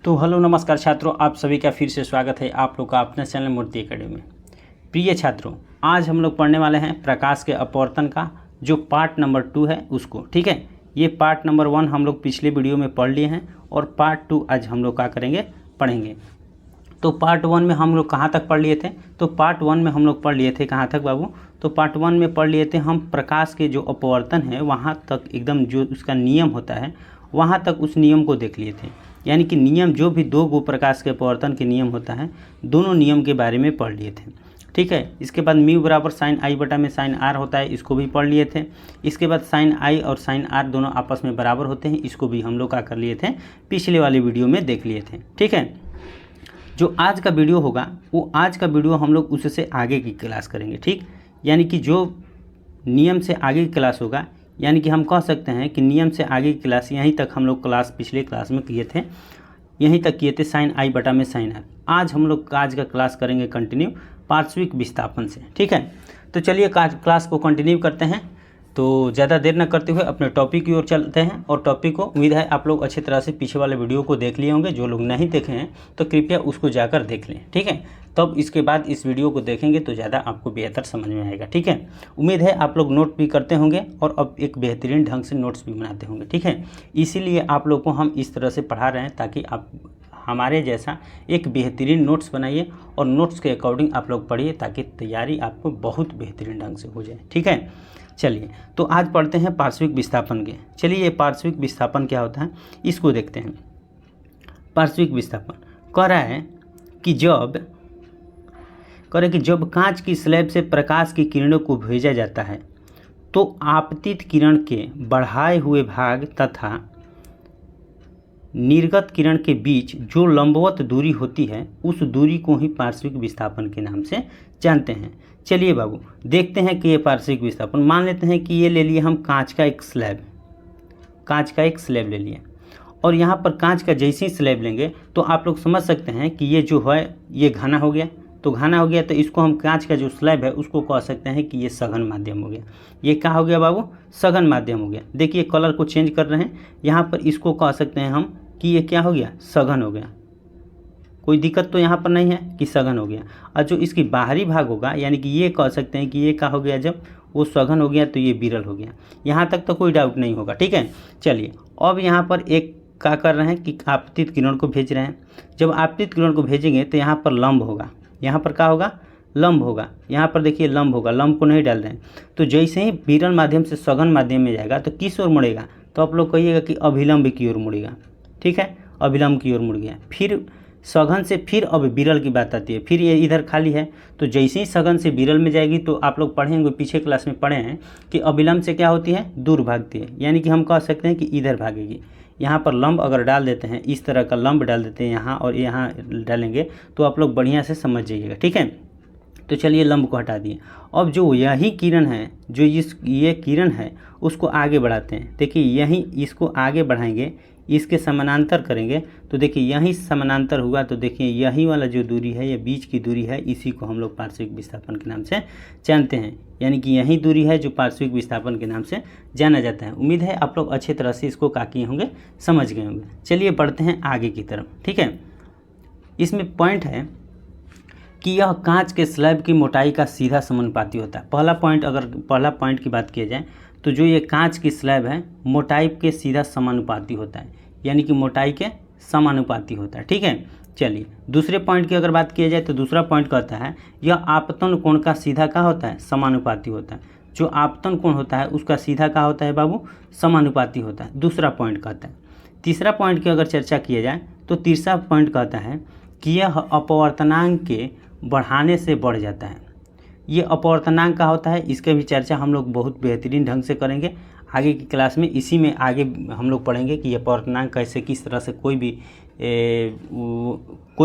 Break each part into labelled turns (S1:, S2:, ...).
S1: तो हेलो नमस्कार छात्रों, आप सभी का फिर से स्वागत है आप लोग का अपने चैनल मूर्ति एकेडमी में। प्रिय छात्रों, आज हम लोग पढ़ने वाले हैं प्रकाश के अपवर्तन का जो पार्ट नंबर 2 है उसको। ठीक है, ये पार्ट नंबर 1 हम लोग पिछले वीडियो में पढ़ लिए हैं और पार्ट 2 आज हम लोग क्या करेंगे, पढ़ेंगे। तो पार्ट 1 में हम लोग कहाँ तक पढ़ लिए थे? तो पार्ट 1 में हम लोग पढ़ लिए थे कहाँ तक बाबू? तो पार्ट 1 में पढ़ लिए थे हम प्रकाश के जो अपवर्तन है वहाँ तक, एकदम जो उसका नियम होता है वहाँ तक उस नियम को देख लिए थे। यानी कि नियम जो भी दो गो प्रकाश के अपवर्तन के नियम होता है, दोनों नियम के बारे में पढ़ लिए थे। ठीक है, इसके बाद म्यू बराबर साइन आई बटा में साइन आर होता है, इसको भी पढ़ लिए थे। इसके बाद साइन आई और साइन आर दोनों आपस में बराबर होते हैं, इसको भी हम लोग क्या कर लिए थे, पिछले वाले वीडियो में देख लिए थे। ठीक है, जो आज का वीडियो होगा वो आज का वीडियो हम लोग उससे आगे की क्लास करेंगे। ठीक, यानी कि जो नियम से आगे की क्लास होगा, यानी कि हम कह सकते हैं कि नियम से आगे की क्लास यहीं तक हम लोग क्लास पिछले क्लास में किए थे, यहीं तक किए थे साइन आई बटा में साइन आर। आज हम लोग आज का क्लास करेंगे कंटिन्यू पार्श्विक विस्थापन से। ठीक है, तो चलिए क्लास को कंटिन्यू करते हैं। तो ज़्यादा देर न करते हुए अपने टॉपिक की ओर चलते हैं। और टॉपिक को उम्मीद है आप लोग अच्छी तरह से पीछे वाले वीडियो को देख लिए होंगे। जो लोग नहीं देखे हैं तो कृपया उसको जाकर देख लें। ठीक है, तब इसके बाद इस वीडियो को देखेंगे तो ज़्यादा आपको बेहतर समझ में आएगा। ठीक है, उम्मीद है आप लोग नोट भी करते होंगे और अब एक बेहतरीन ढंग से नोट्स भी बनाते होंगे। ठीक है, इसीलिए आप लोग को हम इस तरह से पढ़ा रहे हैं ताकि आप हमारे जैसा एक बेहतरीन नोट्स बनाइए और नोट्स के अकॉर्डिंग आप लोग पढ़िए ताकि तैयारी आपको बहुत बेहतरीन ढंग से हो जाए। ठीक है, चलिए तो आज पढ़ते हैं पार्श्विक विस्थापन के। चलिए, ये पार्श्विक विस्थापन क्या होता है इसको देखते हैं। पार्श्विक विस्थापन कह रहा है कि जब कांच की स्लैब से प्रकाश की किरणों को भेजा जाता है तो आपतित किरण के बढ़ाए हुए भाग तथा निर्गत किरण के बीच जो लंबवत दूरी होती है उस दूरी को ही पार्श्विक विस्थापन के नाम से जानते हैं। चलिए बाबू देखते हैं कि ये पार्श्विक विस्थापन, मान लेते हैं कि ये ले लिए हम कांच का एक स्लैब ले लिए और यहाँ पर कांच का जैसे ही स्लैब लेंगे तो आप लोग समझ सकते हैं कि ये जो है ये घना हो गया। तो घना हो गया तो इसको हम कांच का जो स्लैब है उसको कह सकते हैं कि ये सघन माध्यम हो गया। ये क्या हो गया बाबू? सघन माध्यम हो गया। देखिए कलर को चेंज कर रहे हैं यहाँ पर, इसको कह सकते हैं हम कि ये क्या हो गया, सघन हो गया। कोई दिक्कत तो यहाँ पर नहीं है कि सघन हो गया। और जो इसकी बाहरी भाग होगा यानी कि ये कह सकते हैं कि ये क्या हो गया, जब वो सघन हो गया तो ये विरल हो गया। यहाँ तक तो कोई डाउट नहीं होगा। ठीक है, चलिए अब यहाँ पर एक क्या कर रहे हैं कि आपतित किरण को भेज रहे हैं। जब आपतित किरण को भेजेंगे तो यहाँ पर लंब होगा, यहाँ पर क्या होगा, लंब होगा। यहाँ पर देखिए लंब होगा, लंब को नहीं डाल रहे हैं। तो जैसे ही विरल माध्यम से सघन माध्यम में जाएगा तो किस ओर मुड़ेगा? तो आप लोग कहिएगा कि अभिलंब की ओर मुड़ेगा। ठीक है, अभिलंब की ओर मुड़ गया। फिर सघन से फिर अब विरल की बात आती है, फिर ये इधर खाली है तो जैसे ही सघन से विरल में जाएगी तो आप लोग पढ़ेंगे, पीछे क्लास में पढ़े हैं कि अभिलंब से क्या होती है, दूर भागती है। यानी कि हम कह सकते हैं कि इधर भागेगी। यहाँ पर लंब अगर डाल देते हैं, इस तरह का लंब डाल देते हैं यहाँ और यहाँ डालेंगे तो आप लोग बढ़िया से समझ जाइएगा। ठीक है, तो चलिए लंब को हटा दिए। अब जो यही किरण है, जो ये किरण है उसको आगे बढ़ाते हैं। देखिए यहीं इसको आगे बढ़ाएंगे, इसके समानांतर करेंगे तो देखिए यहीं समानांतर हुआ तो देखिए यही वाला जो दूरी है, ये बीच की दूरी है, इसी को हम लोग पार्श्विक विस्थापन के नाम से जानते हैं। यानी कि यही दूरी है जो पार्श्विक विस्थापन के नाम से जाना जाता है। उम्मीद है आप लोग अच्छी तरह से इसको क्या किए होंगे, समझ गए होंगे। चलिए बढ़ते हैं आगे की तरफ। ठीक है, इसमें पॉइंट है कि यह कांच के स्लैब की मोटाई का सीधा समानुपाती होता है। पहला पॉइंट की बात किया जाए तो जो ये कांच की स्लैब है मोटाई के सीधा समानुपाती होता है, यानी कि मोटाई के समानुपाती होता है। ठीक है, चलिए दूसरे पॉइंट की अगर बात किया जाए तो दूसरा पॉइंट कहता है यह आपतन कोण का सीधा क्या होता है, समानुपाती होता है। जो आपतन कोण होता है उसका सीधा क्या होता है बाबू, समानुपाती होता है। दूसरा पॉइंट कहता है। तीसरा पॉइंट की अगर चर्चा किया जाए तो तीसरा पॉइंट कहता है कि यह अपवर्तनांक के बढ़ाने से बढ़ जाता है। ये अपवर्तनांक का होता है, इसके भी चर्चा हम लोग बहुत बेहतरीन ढंग से करेंगे आगे की क्लास में। इसी में आगे हम लोग पढ़ेंगे कि ये अपवर्तनांक कैसे, किस तरह से कोई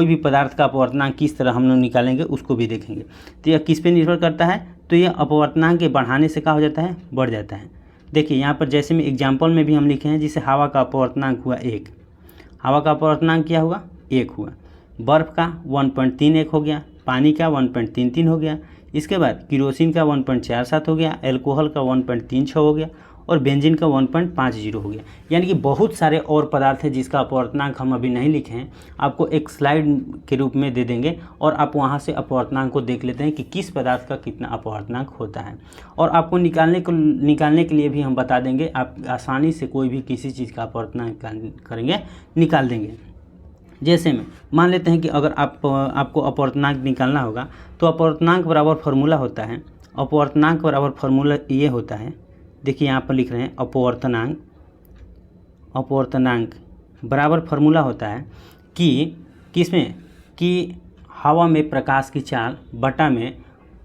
S1: भी पदार्थ का अपवर्तनांक किस तरह हम लोग निकालेंगे उसको भी देखेंगे। तो यह किस पे निर्भर करता है, तो यह अपवर्तनांक के बढ़ाने से क्या हो जाता है, बढ़ जाता है। देखिए यहाँ पर जैसे में एग्जाम्पल में भी हम लिखे हैं, जिसे हवा का अपवर्तनांक हुआ 1, हवा का अपवर्तनांक क्या हुआ, 1 हुआ। बर्फ़ का 1.31 हो गया, पानी का 1.33 हो गया, इसके बाद किरोसिन का 1.47 हो गया, एल्कोहल का 1.36 हो गया और बेंजीन का 1.50 हो गया। यानी कि बहुत सारे और पदार्थ हैं जिसका अपवर्तनांक हम अभी नहीं लिखे हैं, आपको एक स्लाइड के रूप में दे देंगे और आप वहाँ से अपवर्तनांक को देख लेते हैं कि किस पदार्थ का कितना अपवर्तनांक होता है। और आपको निकालने के लिए भी हम बता देंगे, आप आसानी से कोई भी किसी चीज़ का अपवर्तनांक करेंगे निकाल देंगे। जैसे में मान लेते हैं कि अगर आपको अपवर्तनांक निकालना होगा तो अपवर्तनांक बराबर फार्मूला होता है, अपवर्तनांक बराबर फार्मूला ये होता है, देखिए यहाँ पर लिख रहे हैं अपवर्तनांक बराबर फार्मूला होता है कि किसमें, कि हवा में प्रकाश की चाल बटा में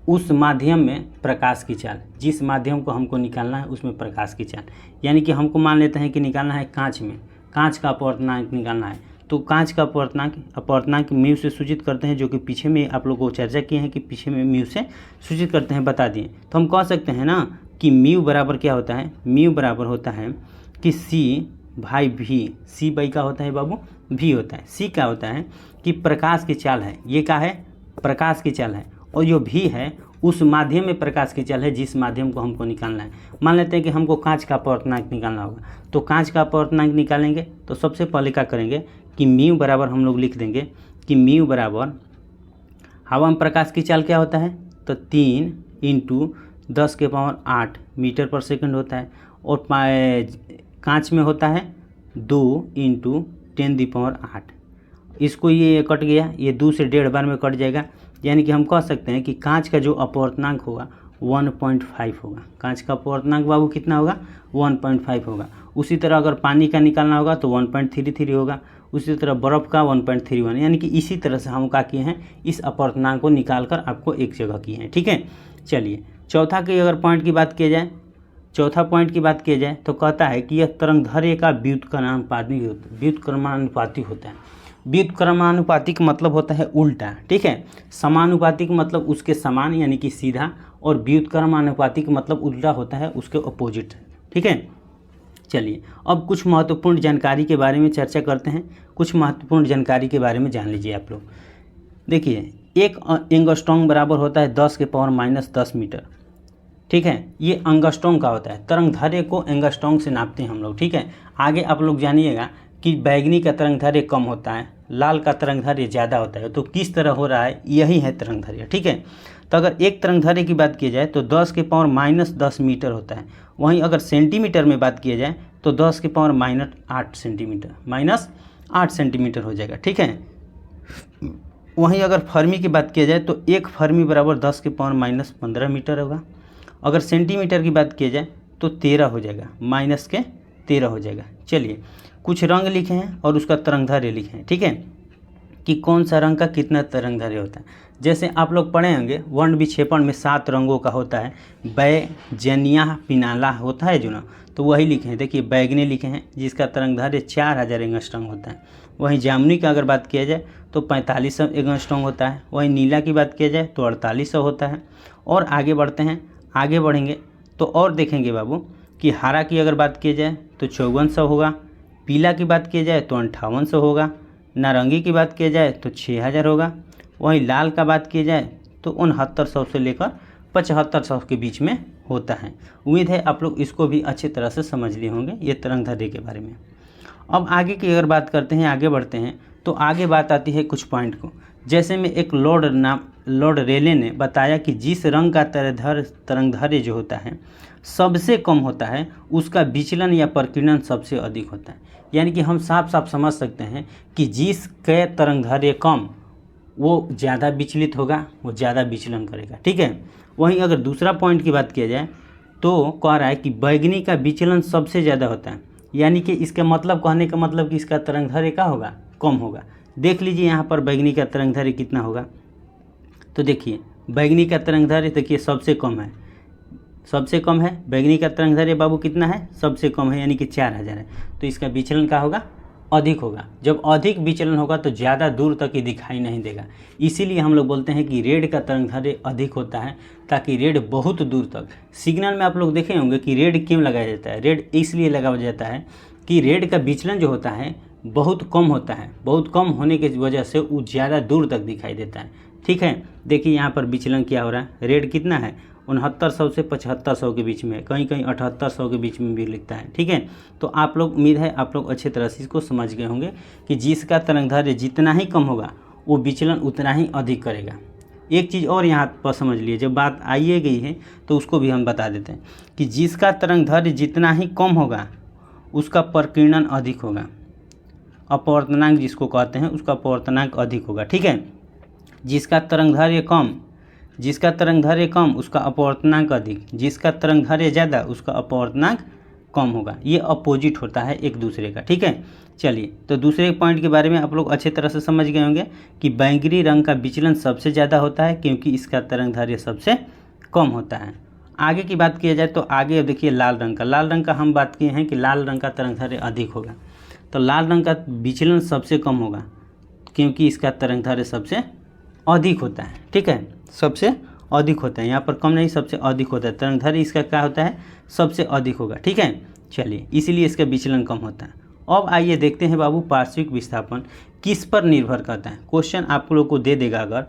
S1: उस माध्यम में प्रकाश की चाल, जिस माध्यम को हमको निकालना है उसमें प्रकाश की चाल। यानी कि हमको मान लेते हैं कि निकालना है कांच में, कांच का अपवर्तनांक निकालना है, तो कांच का अपवर्तनांक म्यू से सूचित करते हैं, जो कि पीछे में आप लोगों को चर्चा किए हैं कि पीछे में म्यू से सूचित करते हैं, बता दिए। तो हम कह सकते हैं ना कि म्यू बराबर क्या होता है, म्यू बराबर होता है कि सी भाई भी, सी बाई का होता है बाबू भी होता है। सी क्या होता है कि प्रकाश की चाल है, ये क्या है, प्रकाश की चाल है, और जो भी है उस माध्यम में प्रकाश की चाल है जिस माध्यम को हमको निकालना है। मान लेते हैं कि हमको कांच का अपवर्तनांक निकालना होगा, तो कांच का अपवर्तनांक निकालेंगे तो सबसे पहले क्या करेंगे कि म्यू बराबर हम लोग लिख देंगे कि म्यू बराबर हवा में प्रकाश की चाल क्या होता है, तो 3 × 10⁸ मीटर पर सेकंड होता है, और कांच में होता है 2 × 10⁸। इसको ये कट गया, ये 2 से 1.5 बार में कट जाएगा। यानी कि हम कह सकते हैं कि कांच का जो अपवर्तनांक होगा 1.5 होगा। कांच का अपवर्तनांक बाबू कितना होगा, 1.5 होगा। उसी तरह अगर पानी का निकालना होगा तो 1.33 होगा। उसी तरह बर्फ़ का 1.31। यानी कि इसी तरह से हम क्या किए हैं, इस अपवर्तनांक को निकाल कर आपको एक जगह किए हैं। ठीक है, चलिए चौथा की अगर पॉइंट की बात की जाए, चौथा पॉइंट की बात की जाए तो कहता है कि यह तरंगदैर्घ्य का व्युत्क्रमानुपाती होता है। व्युत्क्रमानुपाती का मतलब होता है उल्टा। ठीक है, समानुपाती का मतलब उसके समान यानी कि सीधा, और व्युत्क्रमानुपाती का मतलब उल्टा होता है, उसके अपोजिट। ठीक है, चलिए अब कुछ महत्वपूर्ण जानकारी के बारे में चर्चा करते हैं। कुछ महत्वपूर्ण जानकारी के बारे में जान लीजिए आप लोग। देखिए, एक एंगस्ट्रॉम बराबर होता है 10⁻⁻10 मीटर। ठीक है, ये एंगस्ट्रॉम का होता है। तरंगदैर्घ्य को एंगस्ट्रॉम से नापते हैं हम लोग। ठीक है, आगे आप लोग जानिएगा कि बैगनी का तरंगदैर्घ्य कम होता है, लाल का तरंगदैर्घ्य ज़्यादा होता है। तो किस तरह हो रहा है, यही है तरंगदैर्घ्य। ठीक है, तो अगर एक तरंगदैर्घ्य की बात की जाए तो 10⁻⁻10 मीटर होता है। वहीं अगर सेंटीमीटर में बात की जाए तो 10⁻⁻8 सेंटीमीटर, -8 सेंटीमीटर हो जाएगा। ठीक है, वहीं अगर फर्मी की बात की जाए तो एक फर्मी बराबर 10⁻⁻15 मीटर होगा। अगर सेंटीमीटर की बात की जाए तो 13 हो जाएगा, -13 हो जाएगा। चलिए कुछ रंग लिखे हैं और उसका तरंगदैर्घ्य लिखे हैं। ठीक है, कि कौन सा रंग का कितना तरंगदैर्घ्य होता है। जैसे आप लोग पढ़े होंगे वर्ण विक्षेपण में 7 रंगों का होता है, बैजनिया पिनाला होता है जो ना, तो वही लिखे हैं। देखिए बैगनी लिखे हैं जिसका तरंगदैर्घ्य 4000 एंगस्ट्रॉम होता है। वहीं जामुनी की अगर बात किया जाए तो 4500 एंगस्ट्रॉम होता है। वहीं नीला की बात किया जाए तो 4800 होता है। और आगे बढ़ते हैं, आगे बढ़ेंगे तो और देखेंगे बाबू कि हरा की अगर बात की जाए तो 5400 होगा, पीला की बात की जाए तो 5800 होगा, नारंगी की बात की जाए तो 6000 होगा, वहीं लाल का बात की जाए तो 6900 से लेकर 7500 के बीच में होता है। उम्मीद है आप लोग इसको भी अच्छी तरह से समझ लिए होंगे, ये तरंगदैर्घ्य के बारे में। अब आगे की अगर बात करते हैं, आगे बढ़ते हैं तो आगे बात आती है कुछ पॉइंट को। जैसे में एक लॉर्ड रेले ने बताया कि जिस रंग का तरंगदैर्घ्य जो होता है सबसे कम होता है उसका विचलन या प्रकीर्णन सबसे अधिक होता है। यानी कि हम साफ साफ समझ सकते हैं कि जिसके तरंगदैर्घ्य कम वो ज़्यादा विचलित होगा, वो ज़्यादा विचलन करेगा। ठीक है, वहीं अगर दूसरा पॉइंट की बात किया जाए तो कह रहा है कि बैगनी का विचलन सबसे ज़्यादा होता है। यानी कि इसका मतलब, कहने का मतलब कि इसका तरंगदैर्घ्य क्या होगा, कम होगा। देख लीजिए यहाँ पर बैगनी का तरंगदैर्घ्य कितना होगा, तो देखिए बैगनी का तरंगदैर्घ्य देखिए सबसे कम है, सबसे कम है। बैगनी का तरंगदैर्घ्य बाबू कितना है, सबसे कम है, यानी कि 4000 है। तो इसका विचलन क्या होगा, अधिक होगा। जब अधिक विचलन होगा तो ज़्यादा दूर तक ही दिखाई नहीं देगा। इसीलिए हम लोग बोलते हैं कि रेड का तरंगदैर्घ्य अधिक होता है, ताकि रेड बहुत दूर तक। सिग्नल में आप लोग देखे होंगे कि रेड क्यों लगाया जाता है। रेड इसलिए लगाया जाता है कि रेड का विचलन जो होता है बहुत कम होता है, बहुत कम होने की वजह से वो ज़्यादा दूर तक दिखाई देता है। ठीक है, देखिए यहाँ पर विचलन क्या हो रहा है, रेड कितना है 6900 से 7500 के बीच में, कहीं कहीं 7800 के बीच में भी लिखता है। ठीक है, तो आप लोग, उम्मीद है आप लोग अच्छे तरह से इसको समझ गए होंगे कि जिसका तरंगदैर्घ्य जितना ही कम होगा वो विचलन उतना ही अधिक करेगा। एक चीज़ और यहाँ पर समझ लिए, जब बात आइए गई है तो उसको भी हम बता देते हैं कि जिसका तरंगदैर्घ्य जितना ही कम होगा उसका प्रकीर्णन अधिक होगा, अपवर्तनांक जिसको कहते हैं उसका अपवर्तनांक अधिक होगा। ठीक है, जिसका तरंगदैर्घ्य कम उसका अपवर्तनांक अधिक, जिसका तरंगदैर्घ्य ज़्यादा उसका अपवर्तनांक कम होगा। ये अपोजिट होता है एक दूसरे का। ठीक है, चलिए तो दूसरे पॉइंट के बारे में आप लोग अच्छे तरह से समझ गए होंगे कि बैंगनी रंग का विचलन सबसे ज़्यादा होता है क्योंकि इसका तरंगदैर्घ्य सबसे कम होता है। आगे की बात किया जाए तो आगे अब देखिए लाल रंग का हम बात किए हैं कि लाल रंग का तरंगदैर्घ्य अधिक होगा, तो लाल रंग का विचलन सबसे कम होगा क्योंकि इसका तरंगदैर्घ्य सबसे अधिक होता है। ठीक है, सबसे अधिक होता है, यहाँ पर कम नहीं, सबसे अधिक होता है, तरंगदैर्घ्य इसका क्या होता है, सबसे अधिक होगा। ठीक है, चलिए इसीलिए इसका विचलन कम होता है। अब आइए देखते हैं बाबू पार्श्विक विस्थापन किस पर निर्भर करता है। क्वेश्चन आप लोग को दे देगा, अगर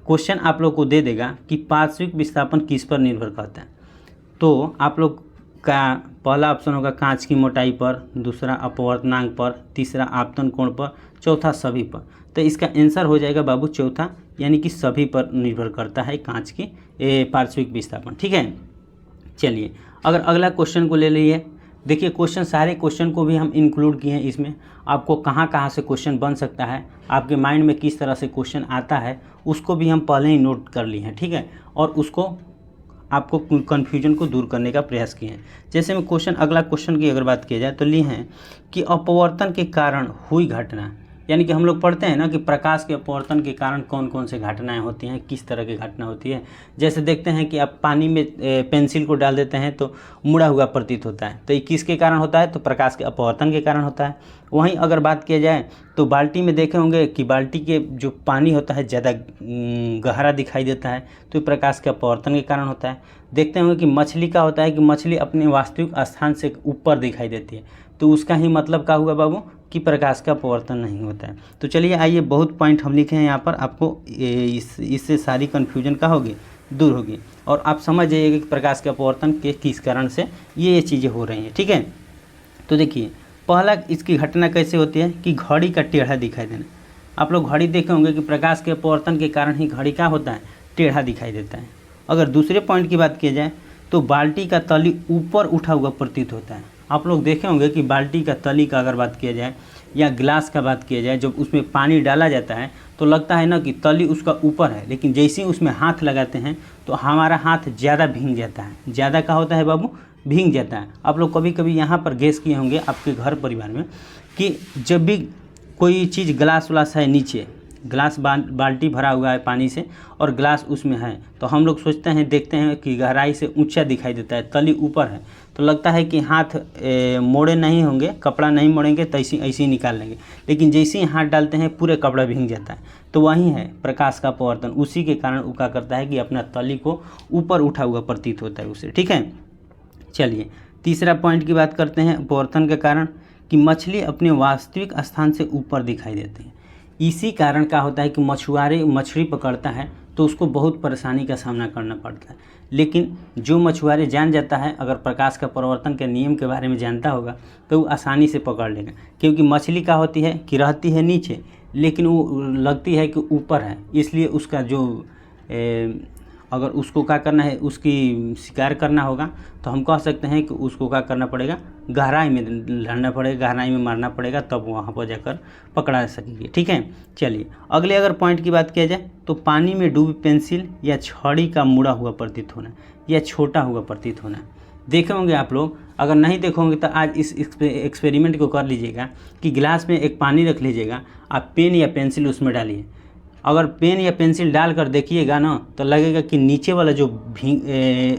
S1: क्वेश्चन आप लोग को दे देगा कि पार्श्विक विस्थापन किस पर निर्भर करता है, तो आप लोग का पहला ऑप्शन होगा कांच की मोटाई पर, दूसरा अपवर्तनांक पर, तीसरा आपतन कोण पर, चौथा सभी पर। तो इसका आंसर हो जाएगा बाबू चौथा, यानी कि सभी पर निर्भर करता है कांच की पार्श्विक विस्थापन। ठीक है, चलिए अगर अगला क्वेश्चन को ले लीजिए, देखिए क्वेश्चन, सारे क्वेश्चन को भी हम इंक्लूड किए हैं इसमें। आपको कहाँ कहाँ से क्वेश्चन बन सकता है, आपके माइंड में किस तरह से क्वेश्चन आता है, उसको भी हम पहले ही नोट कर लिए हैं। ठीक है, और उसको आपको कन्फ्यूजन को दूर करने का प्रयास किए हैं। जैसे में क्वेश्चन, अगला क्वेश्चन की अगर बात की जाए तो लिए हैं कि अपवर्तन के कारण हुई घटना, यानी कि हम लोग पढ़ते हैं ना कि प्रकाश के अपवर्तन के कारण कौन कौन से घटनाएं होती हैं, किस तरह की घटना होती है। जैसे देखते हैं कि आप पानी में पेंसिल को डाल देते हैं तो मुड़ा हुआ प्रतीत होता है, तो ये किसके कारण होता है, तो प्रकाश के अपवर्तन के कारण होता है। वहीं अगर बात किया जाए तो बाल्टी में देखे होंगे कि बाल्टी के जो पानी होता है ज़्यादा गहरा दिखाई देता है, तो ये प्रकाश के अपवर्तन के कारण होता है। देखते होंगे कि मछली का होता है कि मछली अपने वास्तविक स्थान से ऊपर दिखाई देती है, तो उसका ही मतलब क्या हुआ बाबू कि प्रकाश का अपवर्तन नहीं होता है। तो चलिए आइए, बहुत पॉइंट हम लिखे हैं यहाँ पर, आपको इससे सारी कन्फ्यूजन का होगी, दूर होगी, और आप समझ जाइएगा कि प्रकाश के अपवर्तन के किस कारण से ये चीज़ें हो रही हैं। ठीक है, तो देखिए पहला इसकी घटना कैसे होती है कि घड़ी का टेढ़ा दिखाई देना। आप लोग घड़ी देखे होंगे कि प्रकाश के अपवर्तन के कारण ही घड़ी क्या होता है, टेढ़ा दिखाई देता है। अगर दूसरे पॉइंट की बात की जाए तो बाल्टी का तली ऊपर उठा हुआ प्रतीत होता है। आप लोग देखे होंगे कि बाल्टी का तली का अगर बात किया जाए या गिलास का बात किया जाए, जब उसमें पानी डाला जाता है तो लगता है ना कि तली उसका ऊपर है, लेकिन जैसे ही उसमें हाथ लगाते हैं तो हमारा हाथ ज़्यादा भींग जाता है। ज़्यादा क्या होता है बाबू, भींग जाता है। आप लोग कभी कभी यहाँ पर गेस किए होंगे आपके घर परिवार में कि जब भी कोई चीज़ गिलास व्लास है, नीचे गिलास बाल्टी भरा हुआ है पानी से और गिलास उसमें है, तो हम लोग सोचते हैं, देखते हैं कि गहराई से ऊंचा दिखाई देता है, तली ऊपर है, तो लगता है कि हाथ मोड़े नहीं होंगे, कपड़ा नहीं मोड़ेंगे तो ऐसे ही निकाल लेंगे, लेकिन जैसे ही हाथ डालते हैं पूरे कपड़ा भींग जाता है। तो वही है प्रकाश का अपवर्तन, उसी के कारण वो क्या करता है कि अपना तली को ऊपर उठा हुआ प्रतीत होता है उसे। ठीक है, चलिए तीसरा पॉइंट की बात करते हैं अपवर्तन के कारण, कि मछली अपने वास्तविक स्थान से ऊपर दिखाई देती है। इसी कारण क्या होता है कि मछली पकड़ता है तो उसको बहुत परेशानी का सामना करना पड़ता है, लेकिन जो मछुआरे जान जाता है, अगर प्रकाश का परावर्तन के नियम के बारे में जानता होगा तो वो आसानी से पकड़ लेगा, क्योंकि मछली क्या होती है कि रहती है नीचे लेकिन वो लगती है कि ऊपर है, इसलिए उसका जो अगर उसको क्या करना है, उसकी शिकार करना होगा तो हम कह सकते हैं कि उसको क्या करना पड़ेगा, गहराई में लड़ना पड़ेगा, गहराई में मारना पड़ेगा, तब वहाँ पर जाकर पकड़ा सकेंगे। ठीक है, चलिए अगले अगर पॉइंट की बात किया जाए तो पानी में डूबी पेंसिल या छड़ी का मुड़ा हुआ प्रतीत होना या छोटा हुआ प्रतीत होना। देखे होंगे आप लोग, अगर नहीं देखोगे तो आज इस एक्सपेरिमेंट को कर लीजिएगा कि गिलास में एक पानी रख लीजिएगा, आप पेन या पेंसिल उसमें डालिए, अगर पेन या पेंसिल डालकर देखिएगा ना तो लगेगा कि नीचे वाला जो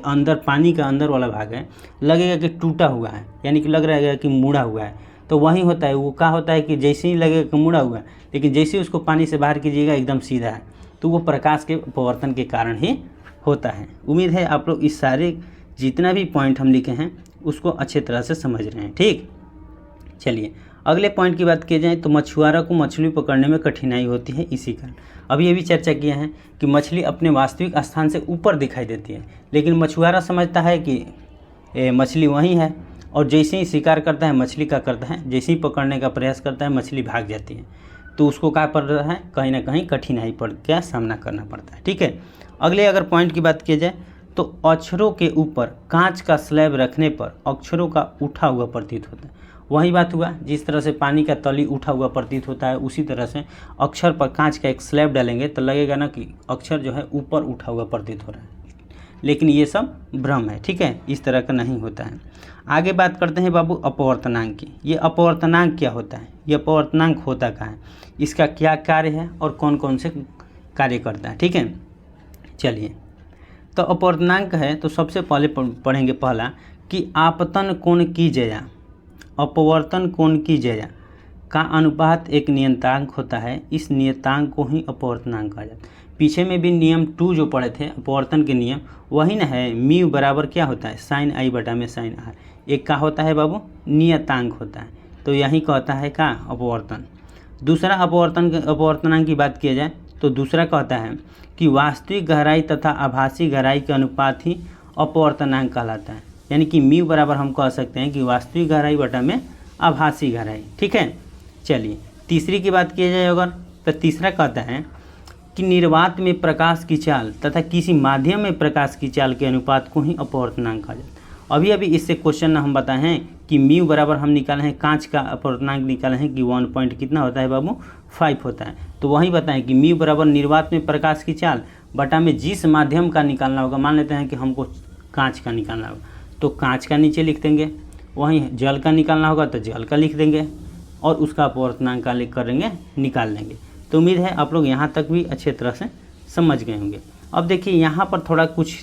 S1: अंदर पानी का अंदर वाला भाग है लगेगा कि टूटा हुआ है, यानी कि लग रहा है कि मुड़ा हुआ है। तो वही होता है, वो क्या होता है कि जैसे ही लगेगा कि मुड़ा हुआ है, लेकिन जैसे ही उसको पानी से बाहर कीजिएगा एकदम सीधा है, तो वो प्रकाश के अपवर्तन के कारण ही होता है। उम्मीद है आप लोग इस सारे जितना भी पॉइंट हम लिखे हैं उसको अच्छे तरह से समझ रहे हैं। ठीक, चलिए अगले पॉइंट की बात की जाए तो मछुआरों को मछली पकड़ने में कठिनाई होती है इसी कारण। अभी ये भी चर्चा किया है कि मछली अपने वास्तविक स्थान से ऊपर दिखाई देती है, लेकिन मछुआरा समझता है कि मछली वहीं है, और जैसे ही शिकार करता है मछली क्या करता है, जैसे ही पकड़ने का प्रयास करता है मछली भाग जाती है, तो उसको क्या पड़ रहा है, कहीं ना कहीं कठिनाई का सामना करना पड़ता है। ठीक है, अगले अगर पॉइंट की बात की जाए तो अक्षरों के ऊपर कांच का स्लैब रखने पर अक्षरों का उठा हुआ प्रतीत होता है। वही बात हुआ, जिस तरह से पानी का तली उठा हुआ प्रतीत होता है, उसी तरह से अक्षर पर कांच का एक स्लैब डालेंगे तो लगेगा ना कि अक्षर जो है ऊपर उठा हुआ प्रतीत हो रहा है, लेकिन ये सब भ्रम है। ठीक है, इस तरह का नहीं होता है। आगे बात करते हैं बाबू अपवर्तनांक की। ये अपवर्तनांक क्या होता है, ये अपवर्तनांक होता क्या है, इसका क्या कार्य है और कौन कौन से कार्य करता है। ठीक है, चलिए, तो अपवर्तनांक है तो सबसे पहले पढ़ेंगे पहला कि आपतन कोण की जया, अपवर्तन कोण की जया का अनुपात एक नियतांक होता है। इस नियतांक को ही अपवर्तनांक कहा जाता है। पीछे में भी नियम 2 जो पढ़े थे अपवर्तन के नियम, वही ना है, म्यू बराबर क्या होता है, साइन आई बटा में साइन आर। एक का होता है बाबू नियतांक होता है, तो यही कहता है का अपवर्तन। दूसरा अपवर्तनांक की बात किया जाए तो दूसरा कहता है कि वास्तविक गहराई तथा आभासी गहराई के अनुपात ही अपवर्तनांक कहलाता है। यानी कि म्यू बराबर हम कह सकते हैं कि वास्तविक गहराई बटा में आभासी गहराई। ठीक है, चलिए तीसरी की बात की जाए अगर, तो तीसरा कहता है कि निर्वात में प्रकाश की चाल तथा किसी माध्यम में प्रकाश की चाल के अनुपात को ही अपवर्तनांक कहा जाता है। अभी इससे क्वेश्चन हम बताए हैं कि म्यू बराबर हम निकाले हैं, कांच का अपवर्तनांक निकाले हैं कि 1 पॉइंट कितना होता है बाबू, 5 होता है। तो वही बताएं कि म्यू बराबर निर्वात में प्रकाश की चाल बटा में जिस माध्यम का निकालना होगा, मान लेते हैं कि हमको कांच का निकालना होगा तो कांच का नीचे लिख देंगे, वहीं जल का निकालना होगा तो जल का लिख देंगे, और उसका अपवर्तनांक का लिख करेंगे निकाल लेंगे। तो उम्मीद है आप लोग यहाँ तक भी अच्छे तरह से समझ गए होंगे। अब देखिए यहाँ पर थोड़ा कुछ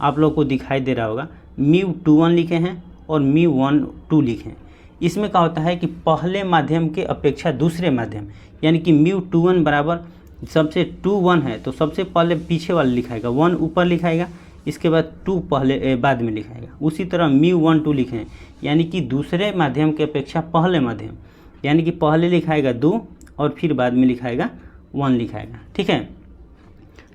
S1: आप लोग को दिखाई दे रहा होगा, μ21 लिखे हैं और μ12 लिखे हैं। इसमें क्या होता है कि पहले माध्यम के अपेक्षा दूसरे माध्यम, यानी कि μ21 बराबर सबसे 2 1 है तो सबसे पहले पीछे वाला लिखाएगा, 1 ऊपर लिखाएगा, इसके बाद 2 पहले बाद में लिखाएगा। उसी तरह μ12 लिखे हैं, यानी कि दूसरे माध्यम के अपेक्षा पहले माध्यम, यानी कि पहले लिखाएगा 2 और फिर बाद में लिखाएगा 1 लिखाएगा। ठीक है,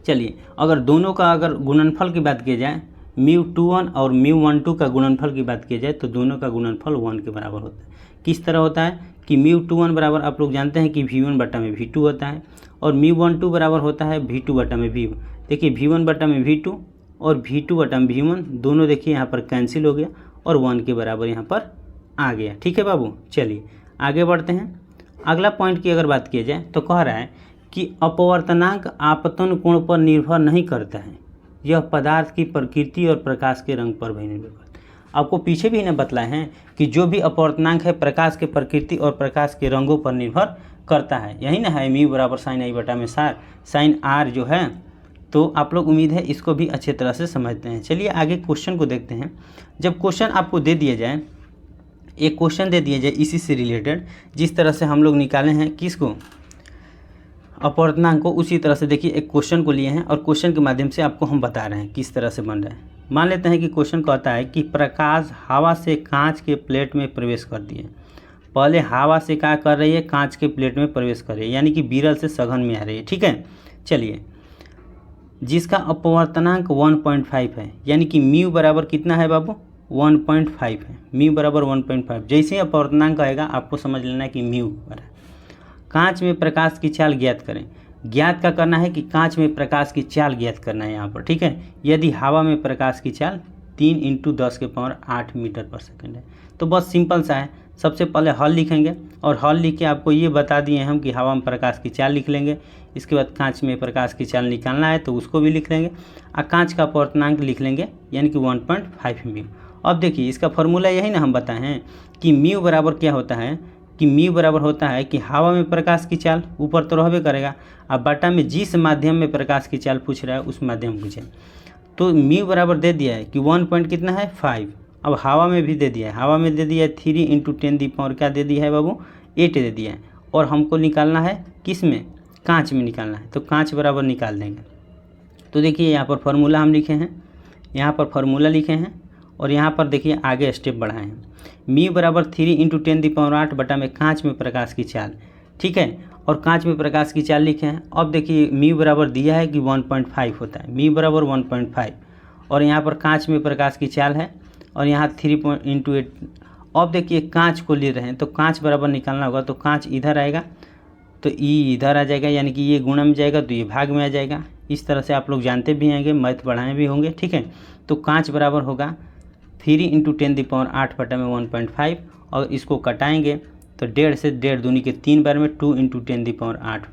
S1: चलिए अगर दोनों का अगर गुणनफल की बात की जाए, μ21 और μ12 का गुणनफल की बात की जाए तो दोनों का गुणनफल 1 के बराबर होता है। किस तरह होता है कि μ21 बराबर आप लोग जानते हैं कि v1 बटा में v2 होता है, और μ12 बराबर होता है v2 बटा में v1। देखिए v1 बटा में v2 और v2 बटा में v1 दोनों देखिए यहाँ पर कैंसिल हो गया और 1 के बराबर यहाँ पर आ गया। ठीक है बाबू, चलिए आगे बढ़ते हैं। अगला पॉइंट की अगर बात की जाए तो कह रहा है कि अपवर्तनांक आपतन कोण पर निर्भर नहीं करता है, यह पदार्थ की प्रकृति और प्रकाश के रंग पर भी निर्भर करता है। आपको पीछे भी ना बतलाए हैं कि जो भी अपवर्तनांक है प्रकाश के प्रकृति और प्रकाश के रंगों पर निर्भर करता है। यही ना है म्यू बराबर साइन आई बटा में साइन आर जो है, तो आप लोग उम्मीद है इसको भी अच्छे तरह से समझते हैं। चलिए आगे क्वेश्चन को देखते हैं। जब क्वेश्चन आपको दे दिया जाए, एक क्वेश्चन दे दिया जाए इसी से रिलेटेड, जिस तरह से हम लोग निकाले हैं किसको, अपवर्तनांक को, उसी तरह से देखिए एक क्वेश्चन को लिए हैं और क्वेश्चन के माध्यम से आपको हम बता रहे हैं किस तरह से बन रहा है। मान लेते हैं कि क्वेश्चन कहता है कि प्रकाश हवा से कांच के प्लेट में प्रवेश करती है। पहले हवा से क्या कर रही है, कांच के प्लेट में प्रवेश कर रही है, यानी कि विरल से सघन में आ रही है। ठीक है, चलिए जिसका अपवर्तनांक 1.5 है, यानी कि म्यू बराबर कितना है बाबू, 1.5 है, म्यू बराबर 1.5। जैसे ही अपवर्तनांक आएगा आपको समझ लेना है कि म्यू बराबर। कांच में प्रकाश की चाल ज्ञात करें। ज्ञात का करना है कि कांच में प्रकाश की चाल ज्ञात करना है यहाँ पर। ठीक है, यदि हवा में प्रकाश की चाल 3 × 10⁸ मीटर पर सेकंड है। तो बस सिंपल सा है, सबसे पहले हल लिखेंगे और हल लिख के आपको ये बता दिए हम कि हवा में प्रकाश की चाल लिख लेंगे। इसके बाद कांच में प्रकाश की चाल निकालना है तो उसको भी लिख लेंगे और कांच का अपवर्तनांक लिख लेंगे, यानी कि 1.5 म्यू। अब देखिए इसका फॉर्मूला यही ना हम बताए हैं कि म्यू बराबर क्या होता है, कि म्यू बराबर होता है कि हवा में प्रकाश की चाल ऊपर तो रहबे करेगा, अब बटा में जिस माध्यम में प्रकाश की चाल पूछ रहा है उस माध्यम पूछे, तो म्यू बराबर दे दिया है कि 1 पॉइंट कितना है 5। अब हवा में भी दे दिया है, हवा में दे दिया है 3 × 10⁻, क्या दे दिया है बाबू, 8 दे दिया है। और हमको निकालना है किस में, कांच में निकालना है, तो कांच बराबर निकाल देंगे। तो देखिए यहाँ पर फार्मूला हम लिखे हैं, यहाँ पर फार्मूला लिखे हैं और यहाँ पर देखिए आगे स्टेप बढ़ाए हैं। म्यू बराबर 3 × 10⁸ बटा में कांच में प्रकाश की चाल, ठीक है, और कांच में प्रकाश की चाल लिखे हैं। अब देखिए म्यू बराबर दिया है कि 1.5 होता है, म्यू बराबर 1.5, और यहाँ पर कांच में प्रकाश की चाल है और यहाँ 3 × 8। अब देखिए कांच को ले रहे हैं तो कांच बराबर निकालना होगा, तो कांच इधर आएगा तो ई इधर आ जाएगा, यानी कि ये गुणा में जाएगा तो ये भाग में आ जाएगा। इस तरह से आप लोग जानते भी होंगे, मैथ बढ़ाए भी होंगे, ठीक है। तो कांच बराबर होगा 3 × 10⁸ बटा में 1.5, और इसको कटाएंगे तो 1.5 से 1.5 दूनी के 3 बार में 2 × 10⁸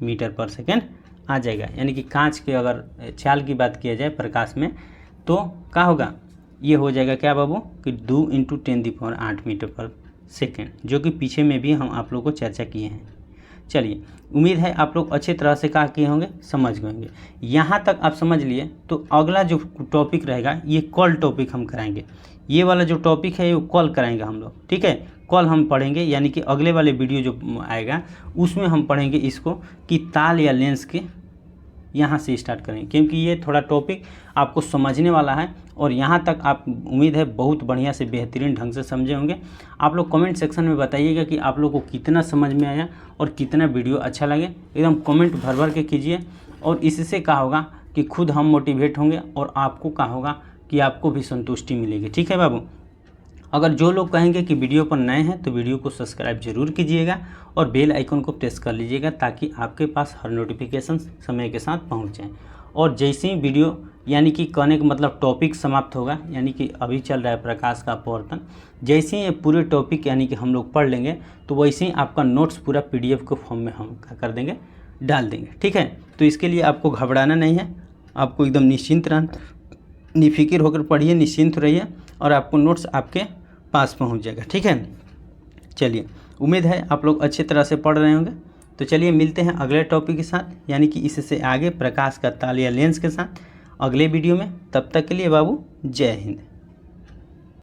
S1: मीटर/सेकेंड आ जाएगा। यानी कि कांच के अगर चाल की बात किया जाए प्रकाश में तो क्या होगा, ये हो जाएगा क्या बाबू कि 2 × 10⁸ मीटर/सेकेंड, जो कि पीछे में भी हम आप लोगों को चर्चा किए हैं। चलिए, उम्मीद है आप लोग अच्छे तरह से क्या किए होंगे, समझ गए होंगे। यहाँ तक आप समझ लिए तो अगला जो टॉपिक रहेगा ये कल टॉपिक हम कराएंगे। ये वाला जो टॉपिक है ये कल कराएंगे हम लोग, ठीक है। कल हम पढ़ेंगे, यानी कि अगले वाले वीडियो जो आएगा उसमें हम पढ़ेंगे इसको कि ताल या लेंस के यहाँ से स्टार्ट करेंगे, क्योंकि ये थोड़ा टॉपिक आपको समझने वाला है। और यहाँ तक आप उम्मीद है बहुत बढ़िया से बेहतरीन ढंग से समझे होंगे। आप लोग कमेंट सेक्शन में बताइएगा कि आप लोग को कितना समझ में आया और कितना वीडियो अच्छा लगे, एकदम कमेंट भर भर के कीजिए। और इससे क्या होगा कि खुद हम मोटिवेट होंगे और आपको क्या होगा कि आपको भी संतुष्टि मिलेगी, ठीक है बाबू। अगर जो लोग कहेंगे कि वीडियो पर नए हैं तो वीडियो को सब्सक्राइब जरूर कीजिएगा और बेल आइकन को प्रेस कर लीजिएगा, ताकि आपके पास हर नोटिफिकेशन समय के साथ पहुंच जाए। और जैसे ही वीडियो, यानी कि कहने का मतलब टॉपिक समाप्त होगा, यानी कि अभी चल रहा है प्रकाश का अपवर्तन, जैसे ही ये पूरे टॉपिक यानी कि हम लोग पढ़ लेंगे तो वैसे ही आपका नोट्स पूरा PDF के फॉर्म में हम क्या कर देंगे, डाल देंगे, ठीक है। तो इसके लिए आपको घबराना नहीं है, आपको एकदम निश्चिंत रहना, निफिक्र होकर पढ़िए, निश्चिंत रहिए और आपको नोट्स आपके पास पहुंच जाएगा, ठीक है। चलिए, उम्मीद है आप लोग अच्छे तरह से पढ़ रहे होंगे। तो चलिए मिलते हैं अगले टॉपिक के साथ, यानी कि इससे आगे प्रकाश का ताल या लेंस के साथ अगले वीडियो में। तब तक के लिए बाबू जय हिंद।